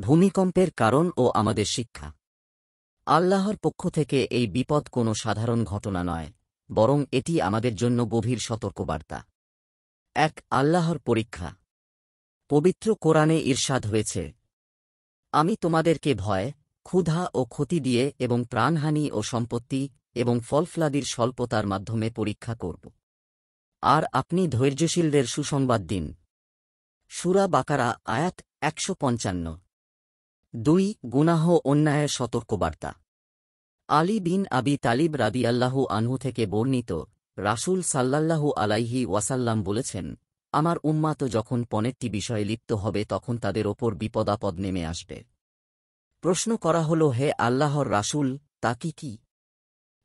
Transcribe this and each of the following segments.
ভূমিকম্পের কারণ ও আমাদের শিক্ষা। আল্লাহর পক্ষ থেকে এই বিপদ কোনো সাধারণ ঘটনা নয়, বরং এটি আমাদের জন্য গভীর সতর্কবার্তা। এক আল্লাহর পরীক্ষা। পবিত্র কোরআনে ইরশাদ হয়েছে, আমি তোমাদেরকে ভয়, ক্ষুধা ও ক্ষতি দিয়ে এবং প্রাণহানি ও সম্পত্তি এবং ফলফলাদির স্বল্পতার মাধ্যমে পরীক্ষা করব। আর আপনি ধৈর্যশীলদের সুসংবাদ দিন। সূরা বাকারা আয়াত ১৫৫। ২ গুনাহ অন্যায়ের সতর্কবার্তা। আলী বিন আবি তালিব রাদিয়াল্লাহু আনহু থেকে বর্ণিত, রাসূল সাল্লাল্লাহু আলাইহি ওয়াসাল্লাম বলেছেন, আমার উম্মাত যখন পনেরটি বিষয়ে লিপ্ত হবে তখন তাদের ওপর বিপদাপদ নেমে আসবে। প্রশ্ন করা হল, হে আল্লাহর রাসূল, তা কি?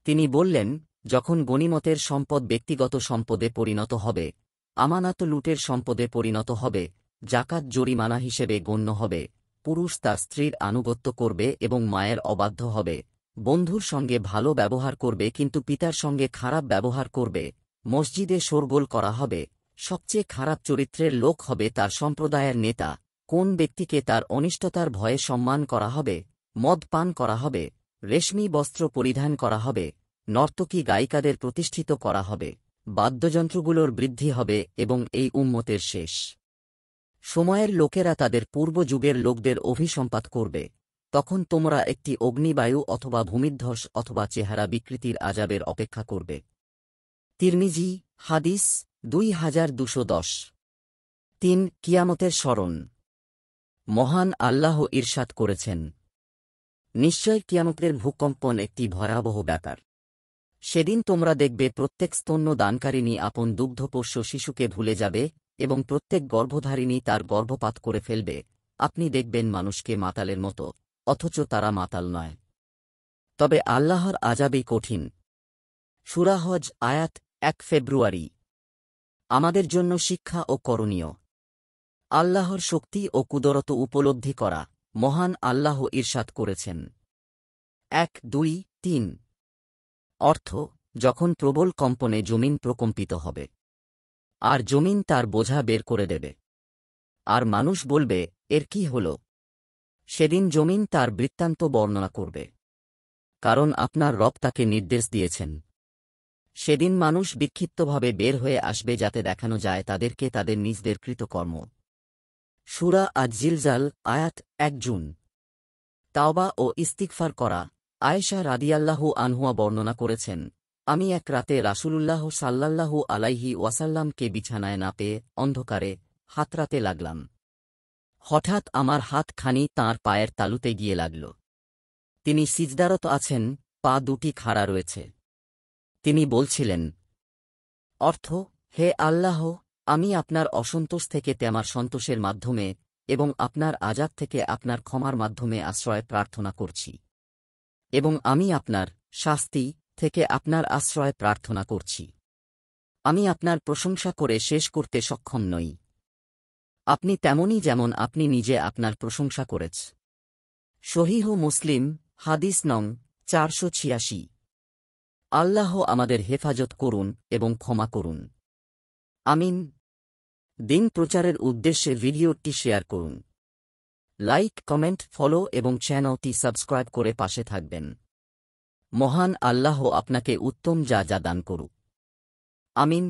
তিনি বললেন, যখন গনিমতের সম্পদ ব্যক্তিগত সম্পদে পরিণত হবে, আমানত লুটের সম্পদে পরিণত হবে, জাকাত জরিমানা হিসেবে গণ্য হবে, পুরুষ তার স্ত্রীর আনুগত্য করবে এবং মায়ের অবাধ্য হবে, বন্ধুর সঙ্গে ভালো ব্যবহার করবে কিন্তু পিতার সঙ্গে খারাপ ব্যবহার করবে, মসজিদে শোরগোল করা হবে, সবচেয়ে খারাপ চরিত্রের লোক হবে তার সম্প্রদায়ের নেতা, কোন ব্যক্তিকে তার অনিষ্টতার ভয়ে সম্মান করা হবে, মদ পান করা হবে, রেশমি বস্ত্র পরিধান করা হবে, নর্তকী গায়িকাদের প্রতিষ্ঠিত করা হবে, বাদ্যযন্ত্রগুলোর বৃদ্ধি হবে এবং এই উম্মতের শেষ সময়ের লোকেরা তাদের পূর্ব যুগের লোকদের অভিসম্পাত করবে, তখন তোমরা একটি অগ্নিবায়ু অথবা ভূমিধ্বস অথবা চেহারা বিকৃতির আযাবের অপেক্ষা করবে। তিরমিজি হাদিস ২২১০। ৩ কিয়ামতের স্মরণ। মহান আল্লাহ ইরশাদ করেছেন, নিশ্চয় কিয়ামতের ভূকম্পন একটি ভয়াবহ ব্যাপার। সেদিন তোমরা দেখবে প্রত্যেক স্তন্য দানকারিণী আপন দুগ্ধপোষ্য শিশুকে ভুলে যাবে এবং প্রত্যেক গর্ভধারিণী তার গর্ভপাত করে ফেলবে। আপনি দেখবেন মানুষকে মাতালের মতো, অথচ তারা মাতাল নয়। তবে আল্লাহর আযাবই কঠিন। সূরা হজ আয়াত ১ ফেব্রুয়ারি। আমাদের জন্য শিক্ষা ও করণীয়। আল্লাহর শক্তি ও কুদরত উপলব্ধি করা। মহান আল্লাহ ইরশাদ করেছেন, ১, ২, ৩। অর্থ, যখন প্রবল কম্পনে জমিন প্রকম্পিত হবে আর জমিন তার বোঝা বের করে দেবে, আর মানুষ বলবে, এর কি হল? সেদিন জমিন তার বৃত্তান্ত বর্ণনা করবে, কারণ আপনার রব তাকে নির্দেশ দিয়েছেন। সেদিন মানুষ বিক্ষিপ্তভাবে বের হয়ে আসবে যাতে দেখানো যায় তাদেরকে তাদের নিজদের কৃতকর্ম। সূরা আজ-জিলজাল আয়াত ১ জুন। তাওবা ও ইস্তিগফার করা। আয়েশা রাদিয়াল্লাহু আনহুয়া বর্ণনা করেছেন, আমি এক রাতে রাসূলুল্লাহ সাল্লাল্লাহু আলাইহি ওয়াসাল্লামকে বিছানায় না পেয়ে অন্ধকারে হাতড়াতে লাগলাম। হঠাৎ আমার হাত খানি তাঁর পায়ের তালুতে গিয়ে লাগল। তিনি সিজদারত আছেন, পা দুটি খাড়া রয়েছে। তিনি বলছিলেন, অর্থ, হে আল্লাহ, আমি আপনার অসন্তোষ থেকে আমার সন্তোষের মাধ্যমে এবং আপনার আযাব থেকে আপনার ক্ষমার মাধ্যমে আশ্রয় প্রার্থনা করছি, এবং আমি আপনার শাস্তি থেকে আপনার আশ্রয় প্রার্থনা করছি। আমি আপনার প্রশংসা করে শেষ করতে সক্ষম নই। আপনি তেমনই যেমন আপনি নিজে আপনার প্রশংসা করেছ। সহিহ মুসলিম হাদিস নং ৪৮৬। আল্লাহ আমাদের হেফাজত করুন এবং ক্ষমা করুন। আমিন। দিন প্রচারের উদ্দেশ্যে ভিডিওটি শেয়ার করুন। লাইক, কমেন্ট, ফলো এবং চ্যানেলটি সাবস্ক্রাইব করে পাশে থাকবেন। মহান আল্লাহ আপনাকে উত্তম যা দান করুক। আমিন।